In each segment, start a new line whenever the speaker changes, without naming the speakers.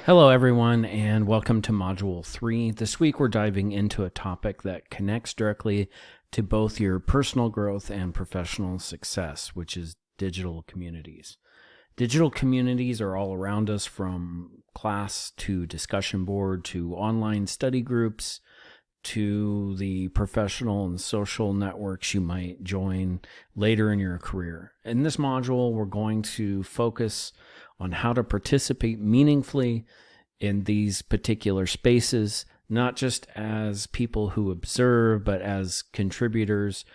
Hello, everyone, and welcome to Module 3. This week, we're diving into a topic that connects directly to both your personal growth and professional success, which is digital communities. Digital communities are all around us, from class to discussion board to online study groups to the professional and social networks you might join later in your career. In this module, we're going to focus on how to participate meaningfully in these particular spaces, not just as people who observe, but as contributors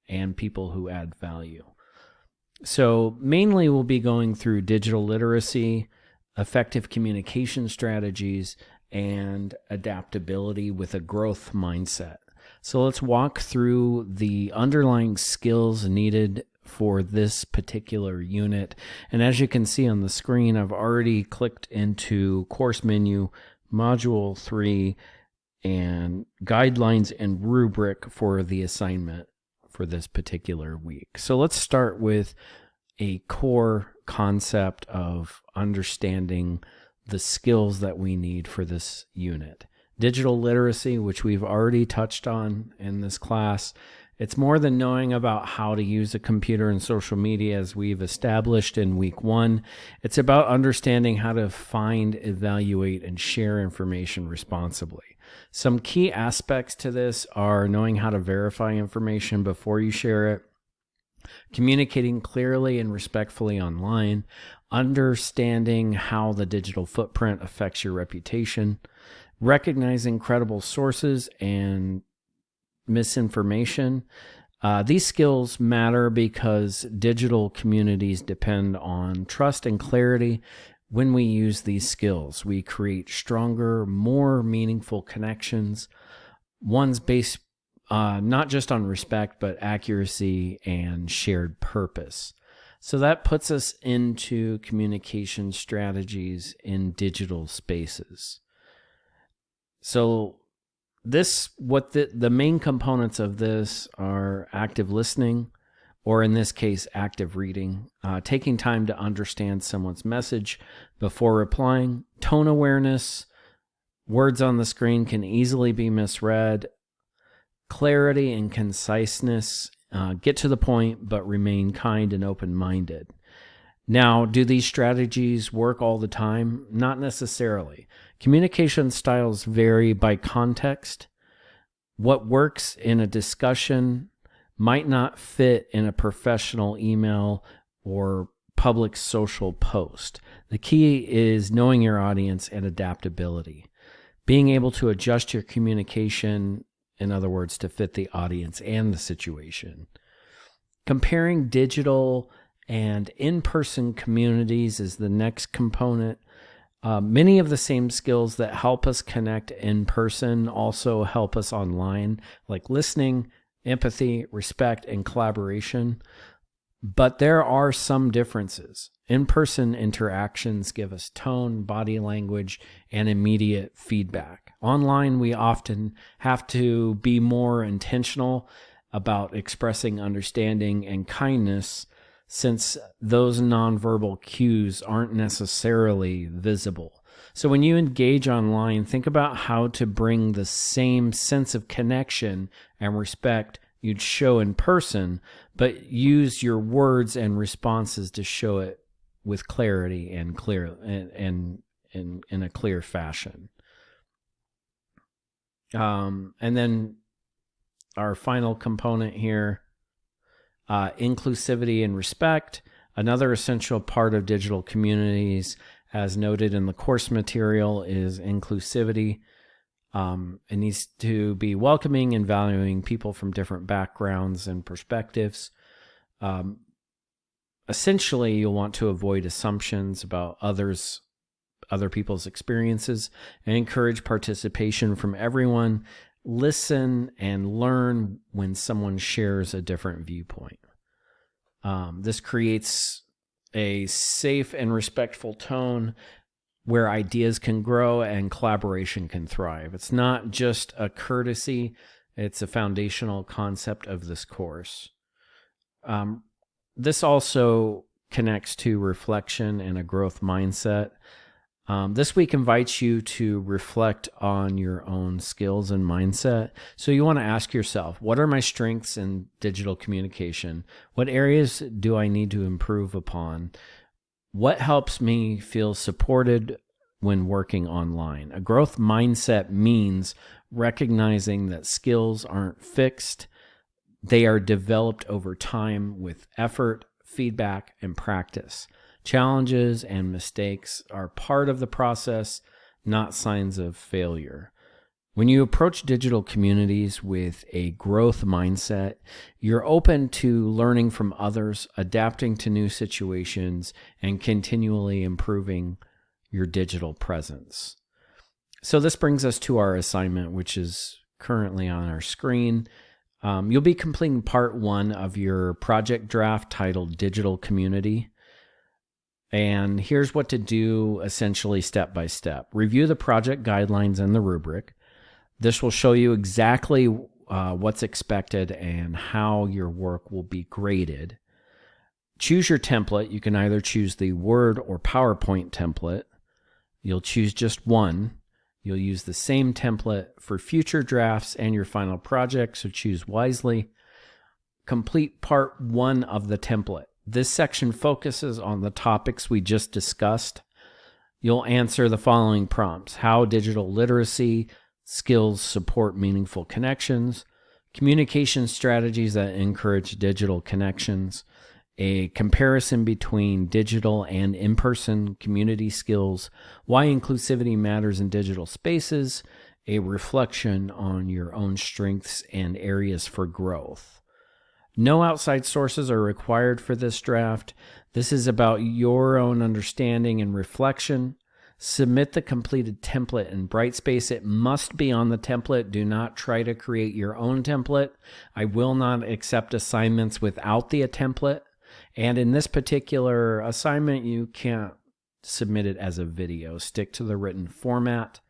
and people who add value. So mainly we'll be going through digital literacy, effective communication strategies, and adaptability with a growth mindset. So let's walk through the underlying skills needed for this particular unit. And as you can see on the screen, I've already clicked into course menu, module 3, and guidelines and rubric for the assignment for this particular week. So let's start with a core concept of understanding the skills that we need for this unit. Digital literacy, which we've already touched on in this class. It's more than knowing about how to use a computer and social media, as we've established in week 1. It's about understanding how to find, evaluate, and share information responsibly. Some key aspects to this are knowing how to verify information before you share it, communicating clearly and respectfully online, understanding how the digital footprint affects your reputation, recognizing credible sources and misinformation. These skills matter because digital communities depend on trust and clarity. When we use these skills, we create stronger, more meaningful connections, ones based not just on respect, but accuracy and shared purpose. So that puts us into communication strategies in digital spaces. So the main components of this are active listening, or in this case, active reading, taking time to understand someone's message before replying, tone awareness, words on the screen can easily be misread, clarity and conciseness, get to the point, but remain kind and open-minded. Now, do these strategies work all the time? Not necessarily. Communication styles vary by context. What works in a discussion might not fit in a professional email or public social post. The key is knowing your audience and adaptability. Being able to adjust your communication, in other words, to fit the audience and the situation. Comparing digital and in-person communities is the next component. Many of the same skills that help us connect in person also help us online, like listening, empathy, respect, and collaboration. But there are some differences. In-person interactions give us tone, body language, and immediate feedback. Online, we often have to be more intentional about expressing understanding and kindness, since those nonverbal cues aren't necessarily visible. So when you engage online, think about how to bring the same sense of connection and respect you'd show in person, but use your words and responses to show it with clarity and in a clear fashion. And then our final component here, inclusivity and respect. Another essential part of digital communities, as noted in the course material, is inclusivity. It needs to be welcoming and valuing people from different backgrounds and perspectives. Essentially, you'll want to avoid assumptions about other people's experiences and encourage participation from everyone. Listen and learn when someone shares a different viewpoint. This creates a safe and respectful tone where ideas can grow and collaboration can thrive. It's not just a courtesy, it's a foundational concept of this course. This also connects to reflection and a growth mindset. This week invites you to reflect on your own skills and mindset. So you want to ask yourself, what are my strengths in digital communication? What areas do I need to improve upon? What helps me feel supported when working online? A growth mindset means recognizing that skills aren't fixed. They are developed over time with effort, feedback, and practice. Challenges and mistakes are part of the process, not signs of failure. When you approach digital communities with a growth mindset, you're open to learning from others, adapting to new situations, and continually improving your digital presence. So this brings us to our assignment, which is currently on our screen. You'll be completing part 1 of your project draft titled Digital Community. And here's what to do essentially step by step. Review the project guidelines and the rubric. This will show you exactly what's expected and how your work will be graded. Choose your template. You can either choose the Word or PowerPoint template. You'll choose just one. You'll use the same template for future drafts and your final project, so choose wisely. Complete part 1 of the template. This section focuses on the topics we just discussed. You'll answer the following prompts: how digital literacy skills support meaningful connections, communication strategies that encourage digital connections, a comparison between digital and in-person community skills, why inclusivity matters in digital spaces, a reflection on your own strengths and areas for growth. No outside sources are required for this draft. This is about your own understanding and reflection. Submit the completed template in Brightspace. It must be on the template. Do not try to create your own template. I will not accept assignments without the template. And in this particular assignment, you can't submit it as a video. Stick to the written format.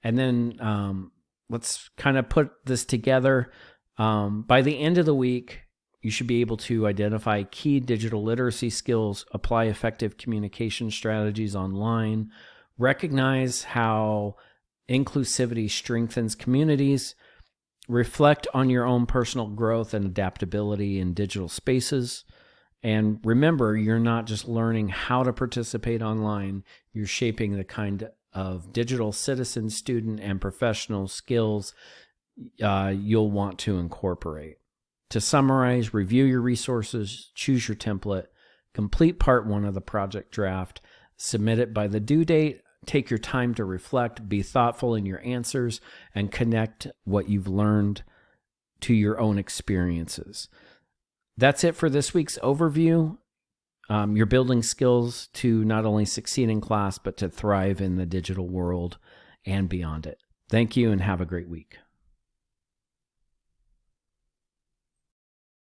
And then let's kind of put this together. By the end of the week, you should be able to identify key digital literacy skills, apply effective communication strategies online, recognize how inclusivity strengthens communities, reflect on your own personal growth and adaptability in digital spaces. And remember, you're not just learning how to participate online, you're shaping the kind of digital citizen, student, and professional skills you'll want to incorporate. To summarize, review your resources, choose your template, complete part 1 of the project draft, submit it by the due date, take your time to reflect, be thoughtful in your answers, and connect what you've learned to your own experiences. That's it for this week's overview. You're building skills to not only succeed in class, but to thrive in the digital world and beyond it. Thank you and have a great week.